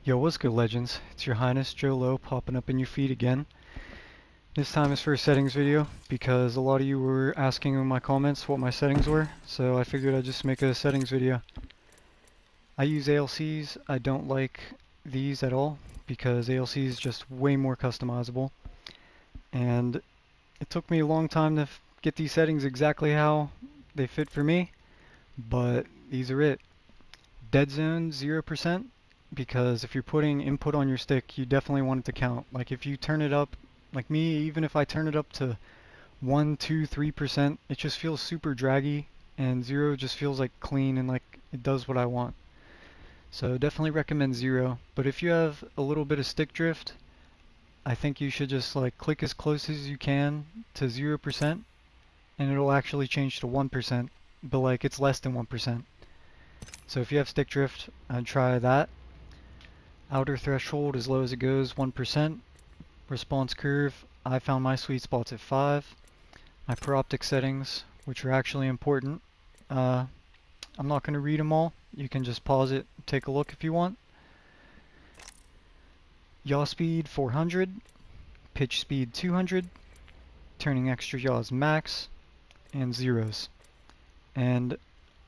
Yo, what's good, legends? It's your Highness Joe Low popping up in your feed again. This time is for a settings video because a lot of you were asking in my comments what my settings were, so I figured I'd just make a settings video. I use ALCs. I don't like these at all because ALC is just way more customizable, and it took me a long time to get these settings exactly how they fit for me, but these are it. Dead zone 0%, because if you're putting input on your stick, you definitely want it to count. Like if you turn it up, like me, even if I turn it up to 1, 2, 3%, it just feels super draggy, and 0 just feels like clean and like it does what I want. So definitely recommend 0. But if you have a little bit of stick drift, I think you should just like click as close as you can to 0%, and it'll actually change to 1%, but like it's less than 1%. So if you have stick drift, I'd try that. Outer threshold as low as it goes, 1%. Response curve, I found my sweet spots at 5. My per-optic settings, which are actually important. I'm not going to read them all. You can just pause it, take a look if you want. Yaw speed 400, pitch speed 200, turning extra yaws max, and zeros. And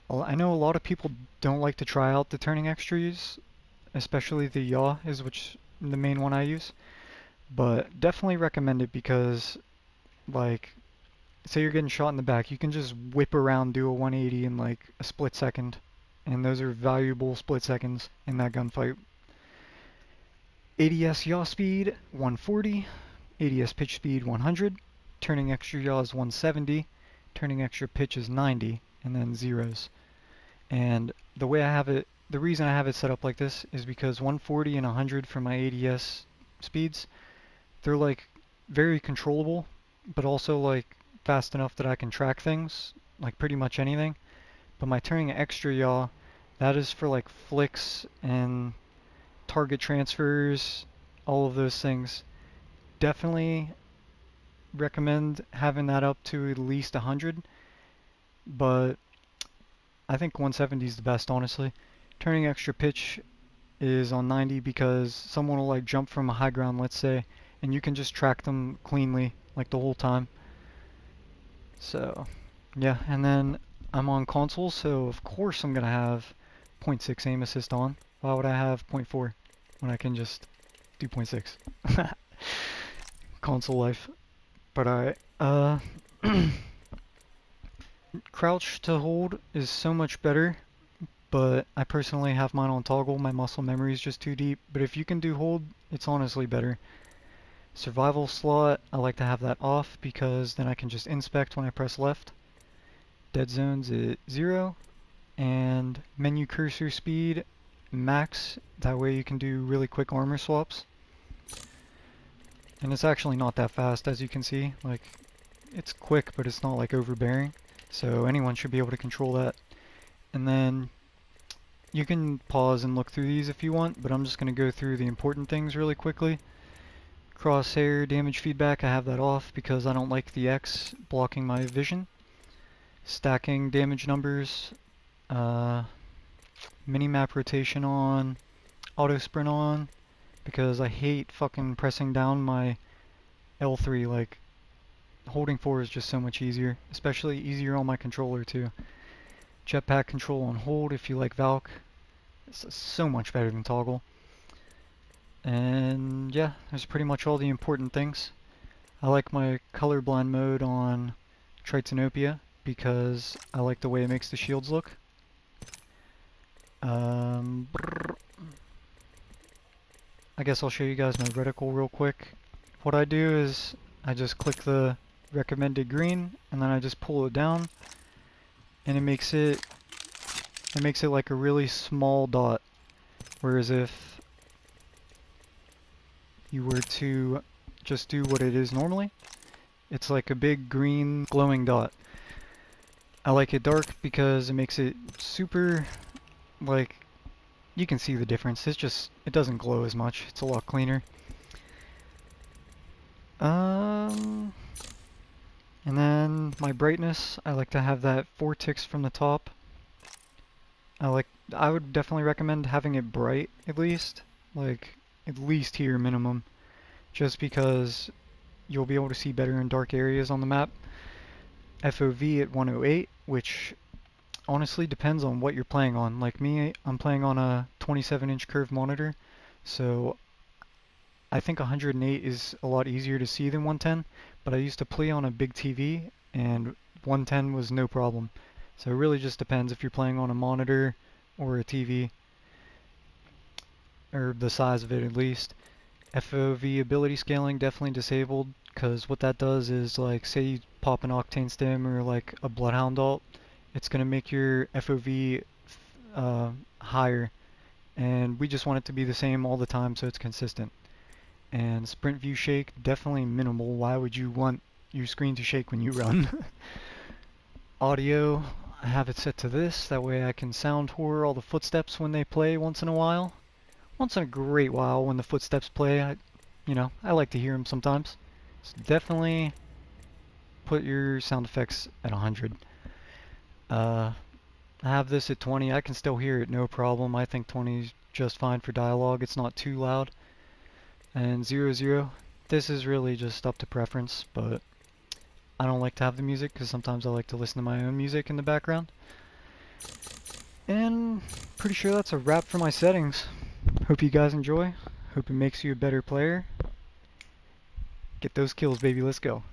I know a lot of people don't like to try out the turning extras, especially the yaw is the main one I use. But definitely recommend it because, like, say you're getting shot in the back, you can just whip around, do a 180 in like a split second, and those are valuable split seconds in that gunfight. ADS yaw speed 140, ADS pitch speed 100, turning extra yaw is 170, turning extra pitch is 90, and then zeros. And the reason I have it set up like this is because 140 and 100 for my ADS speeds, they're like very controllable, but also like fast enough that I can track things, like pretty much anything. But my turning extra yaw, that is for like flicks and target transfers, all of those things. Definitely recommend having that up to at least 100, but I think 170 is the best, honestly. Turning extra pitch is on 90 because someone will like jump from a high ground, let's say, and you can just track them cleanly like the whole time. So yeah, and then I'm on console, so of course I'm gonna have 0.6 aim assist on. Why would I have zero point 0.4 when I can just do 0.6? Console life. But crouch to hold is so much better, but I personally have mine on toggle. My muscle memory is just too deep, but if you can do hold, it's honestly better. Survival slot, I like to have that off because then I can just inspect when I press left. Dead zones at 0, and menu cursor speed max, that way you can do really quick armor swaps. And it's actually not that fast, as you can see. Like, it's quick, but it's not like overbearing, so anyone should be able to control that. And then you can pause and look through these if you want, but I'm just going to go through the important things really quickly. Crosshair damage feedback, I have that off because I don't like the X blocking my vision. Stacking damage numbers, minimap rotation on, auto sprint on, because I hate fucking pressing down my L3. Like, holding 4 is just so much easier, especially easier on my controller too. Jetpack control on hold if you like Valk. It's so much better than toggle. And yeah, that's pretty much all the important things. I like my colorblind mode on Tritanopia because I like the way it makes the shields look. I guess I'll show you guys my reticle real quick. What I do is I just click the recommended green and then I just pull it down, and it makes it like a really small dot. Whereas if you were to just do what it is normally, it's like a big green glowing dot. I like it dark because it makes it super, like, you can see the difference. It doesn't glow as much. It's a lot cleaner. And then my brightness, I like to have that 4 ticks from the top. I would definitely recommend having it bright at least, like at least here minimum, just because you'll be able to see better in dark areas on the map. FOV at 108, which honestly depends on what you're playing on. Like me, I'm playing on a 27-inch curved monitor, so I think 108 is a lot easier to see than 110, but I used to play on a big TV and 110 was no problem. So it really just depends if you're playing on a monitor or a TV, or the size of it at least. FOV ability scaling definitely disabled, because what that does is, like, say you pop an Octane Stim or like a Bloodhound ult, it's going to make your FOV higher, and we just want it to be the same all the time so it's consistent. And sprint view shake, definitely minimal. Why would you want your screen to shake when you run? Audio, I have it set to this, that way I can sound horror all the footsteps when they play once in a while. Once in a great while when the footsteps play, I like to hear them sometimes. So definitely put your sound effects at 100. I have this at 20, I can still hear it no problem. I think 20 is just fine for dialogue, it's not too loud. And 0, this is really just up to preference, but I don't like to have the music because sometimes I like to listen to my own music in the background. And pretty sure that's a wrap for my settings. Hope you guys enjoy. Hope it makes you a better player. Get those kills, baby. Let's go.